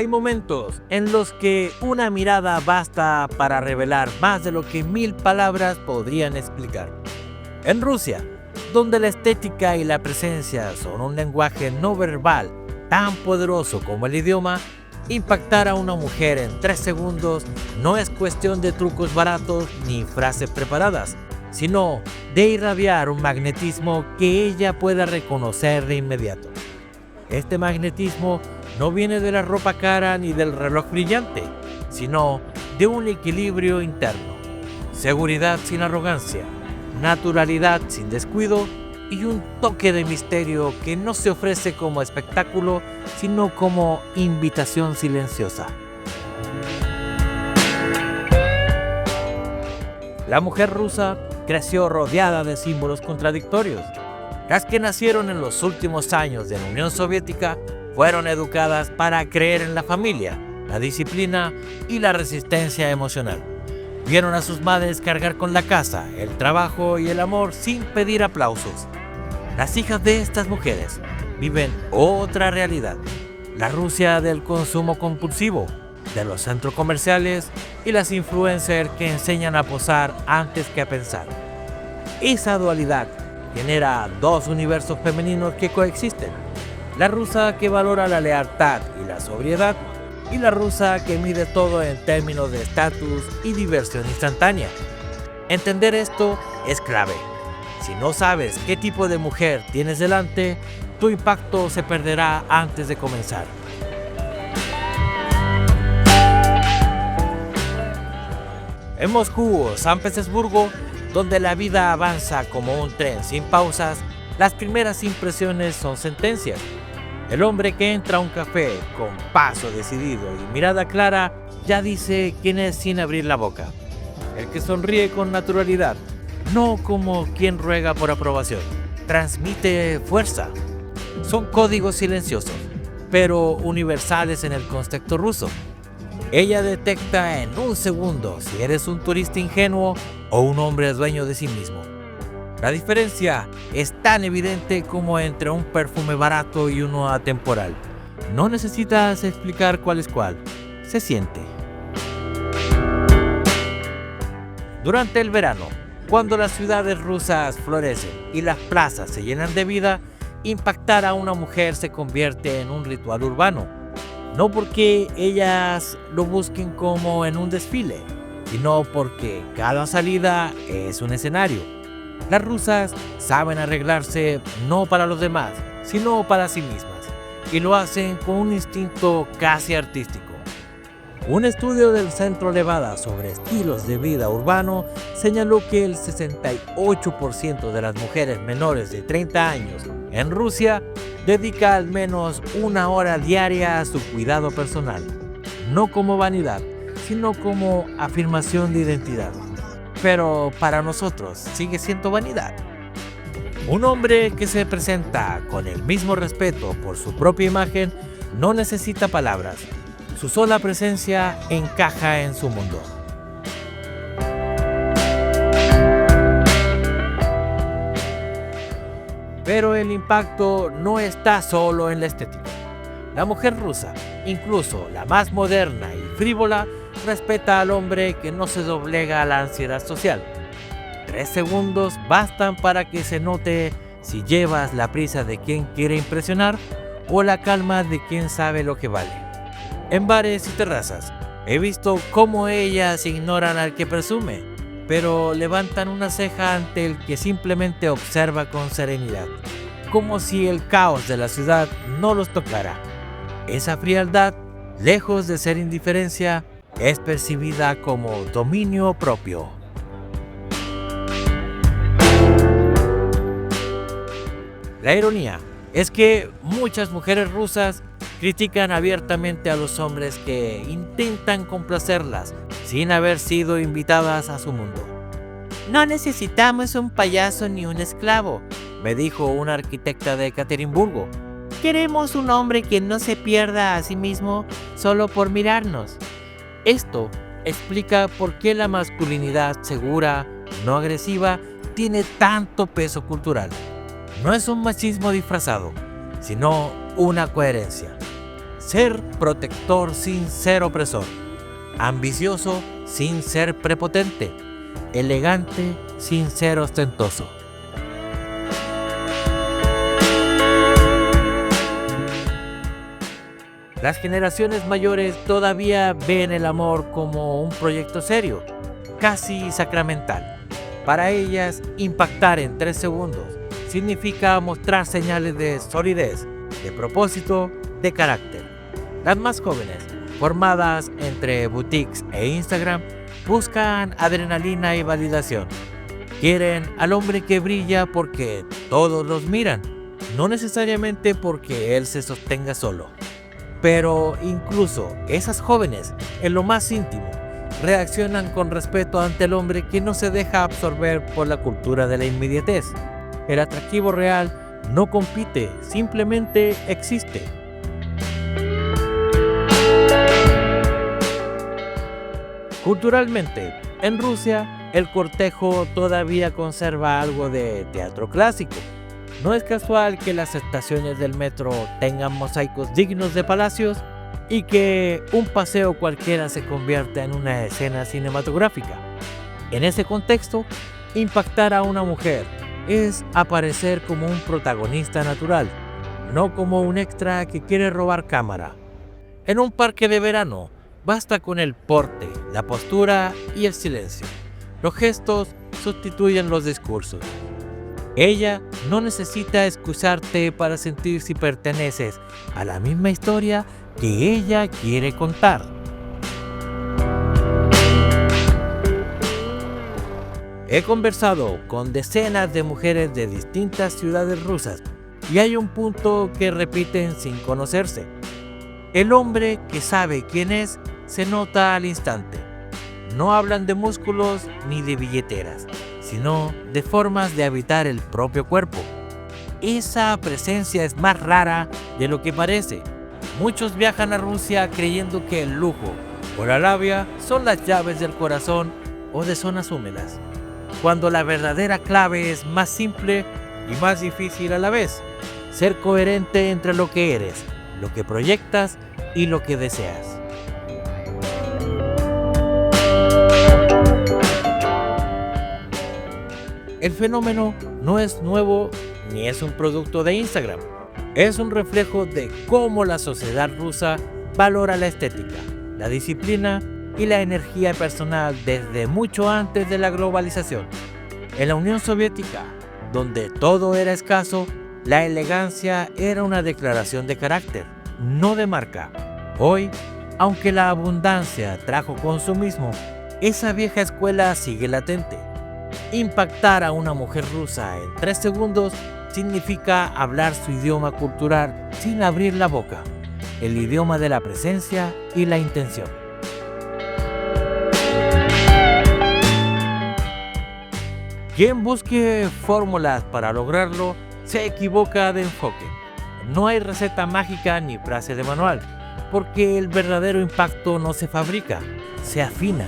Hay momentos en los que una mirada basta para revelar más de lo que 1000 palabras podrían explicar. En Rusia, donde la estética y la presencia son un lenguaje no verbal tan poderoso como el idioma, impactar a una mujer en 3 segundos no es cuestión de trucos baratos ni frases preparadas, sino de irradiar un magnetismo que ella pueda reconocer de inmediato. Este magnetismo no viene de la ropa cara ni del reloj brillante, sino de un equilibrio interno, seguridad sin arrogancia, naturalidad sin descuido y un toque de misterio que no se ofrece como espectáculo, sino como invitación silenciosa. La mujer rusa creció rodeada de símbolos contradictorios. Las que nacieron en los últimos años de la Unión Soviética fueron educadas para creer en la familia, la disciplina y la resistencia emocional. Vieron a sus madres cargar con la casa, el trabajo y el amor sin pedir aplausos. Las hijas de estas mujeres viven otra realidad, la Rusia del consumo compulsivo, de los centros comerciales y las influencers que enseñan a posar antes que a pensar. Esa dualidad genera 2 universos femeninos que coexisten, la rusa que valora la lealtad y la sobriedad, y la rusa que mide todo en términos de estatus y diversión instantánea. Entender esto es clave. Si no sabes qué tipo de mujer tienes delante, tu impacto se perderá antes de comenzar. En Moscú o San Petersburgo, donde la vida avanza como un tren sin pausas, las primeras impresiones son sentencias. El hombre que entra a un café con paso decidido y mirada clara ya dice quién es sin abrir la boca. El que sonríe con naturalidad, no como quien ruega por aprobación, transmite fuerza. Son códigos silenciosos, pero universales en el contexto ruso. Ella detecta en un segundo si eres un turista ingenuo o un hombre dueño de sí mismo. La diferencia es tan evidente como entre un perfume barato y uno atemporal. No necesitas explicar cuál es cuál, se siente. Durante el verano, cuando las ciudades rusas florecen y las plazas se llenan de vida, impactar a una mujer se convierte en un ritual urbano. No porque ellas lo busquen como en un desfile, sino porque cada salida es un escenario. Las rusas saben arreglarse no para los demás, sino para sí mismas, y lo hacen con un instinto casi artístico. Un estudio del Centro Levada sobre estilos de vida urbano señaló que el 68% de las mujeres menores de 30 años en Rusia dedica al menos 1 hora diaria a su cuidado personal, no como vanidad, sino como afirmación de identidad. Pero para nosotros sigue siendo vanidad. Un hombre que se presenta con el mismo respeto por su propia imagen no necesita palabras. Su sola presencia encaja en su mundo. Pero el impacto no está solo en la estética. La mujer rusa, incluso la más moderna y frívola, respeta al hombre que no se doblega a la ansiedad social. 3 segundos bastan para que se note si llevas la prisa de quien quiere impresionar o la calma de quien sabe lo que vale. En bares y terrazas he visto cómo ellas ignoran al que presume, pero levantan una ceja ante el que simplemente observa con serenidad, como si el caos de la ciudad no los tocara. Esa frialdad, lejos de ser indiferencia, es percibida como dominio propio. La ironía es que muchas mujeres rusas critican abiertamente a los hombres que intentan complacerlas sin haber sido invitadas a su mundo. No necesitamos un payaso ni un esclavo, me dijo una arquitecta de Ekaterimburgo. Queremos un hombre que no se pierda a sí mismo solo por mirarnos. Esto explica por qué la masculinidad segura, no agresiva, tiene tanto peso cultural. No es un machismo disfrazado, sino una coherencia. ser protector sin ser opresor, ambicioso sin ser prepotente, elegante sin ser ostentoso. Las generaciones mayores todavía ven el amor como un proyecto serio, casi sacramental. Para ellas, impactar en 3 segundos significa mostrar señales de solidez, de propósito, de carácter. Las más jóvenes, formadas entre boutiques e Instagram, buscan adrenalina y validación. Quieren al hombre que brilla porque todos los miran, no necesariamente porque él se sostenga solo. Pero incluso esas jóvenes, en lo más íntimo, reaccionan con respeto ante el hombre que no se deja absorber por la cultura de la inmediatez. El atractivo real no compite, simplemente existe. Culturalmente, en Rusia, el cortejo todavía conserva algo de teatro clásico. No es casual que las estaciones del metro tengan mosaicos dignos de palacios y que un paseo cualquiera se convierta en una escena cinematográfica. En ese contexto, impactar a una mujer es aparecer como un protagonista natural, no como un extra que quiere robar cámara. En un parque de verano, basta con el porte, la postura y el silencio. Los gestos sustituyen los discursos. Ella no necesita excusarte para sentir si perteneces a la misma historia que ella quiere contar. He conversado con decenas de mujeres de distintas ciudades rusas y hay un punto que repiten sin conocerse. El hombre que sabe quién es se nota al instante. No hablan de músculos ni de billeteras, sino de formas de habitar el propio cuerpo. Esa presencia es más rara de lo que parece. Muchos viajan a Rusia creyendo que el lujo o la labia son las llaves del corazón o de zonas húmedas, cuando la verdadera clave es más simple y más difícil a la vez: ser coherente entre lo que eres, lo que proyectas y lo que deseas. El fenómeno no es nuevo ni es un producto de Instagram. Es un reflejo de cómo la sociedad rusa valora la estética, la disciplina y la energía personal desde mucho antes de la globalización. En la Unión Soviética, donde todo era escaso, la elegancia era una declaración de carácter, no de marca. Hoy, aunque la abundancia trajo consumismo, esa vieja escuela sigue latente. Impactar a una mujer rusa en 3 segundos significa hablar su idioma cultural sin abrir la boca, el idioma de la presencia y la intención. Quien busque fórmulas para lograrlo se equivoca de enfoque. No hay receta mágica ni frase de manual, porque el verdadero impacto no se fabrica, se afina.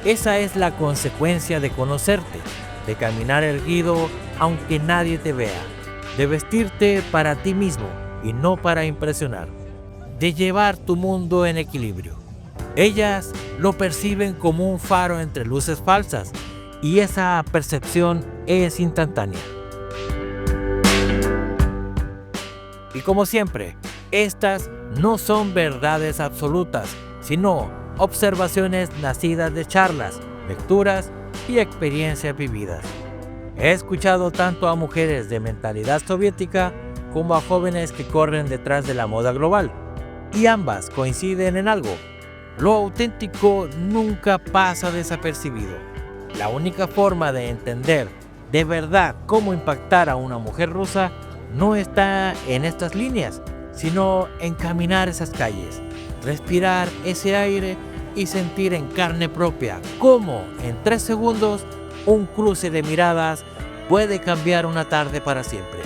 Esa es la consecuencia de conocerte, de caminar erguido aunque nadie te vea, de vestirte para ti mismo y no para impresionar, de llevar tu mundo en equilibrio. Ellas lo perciben como un faro entre luces falsas y esa percepción es instantánea. Y como siempre, estas no son verdades absolutas, sino observaciones nacidas de charlas, lecturas y experiencias vividas. He escuchado tanto a mujeres de mentalidad soviética como a jóvenes que corren detrás de la moda global, y ambas coinciden en algo: lo auténtico nunca pasa desapercibido. La única forma de entender de verdad cómo impactar a una mujer rusa no está en estas líneas, sino en caminar esas calles, respirar ese aire y sentir en carne propia cómo en 3 segundos un cruce de miradas puede cambiar una tarde para siempre.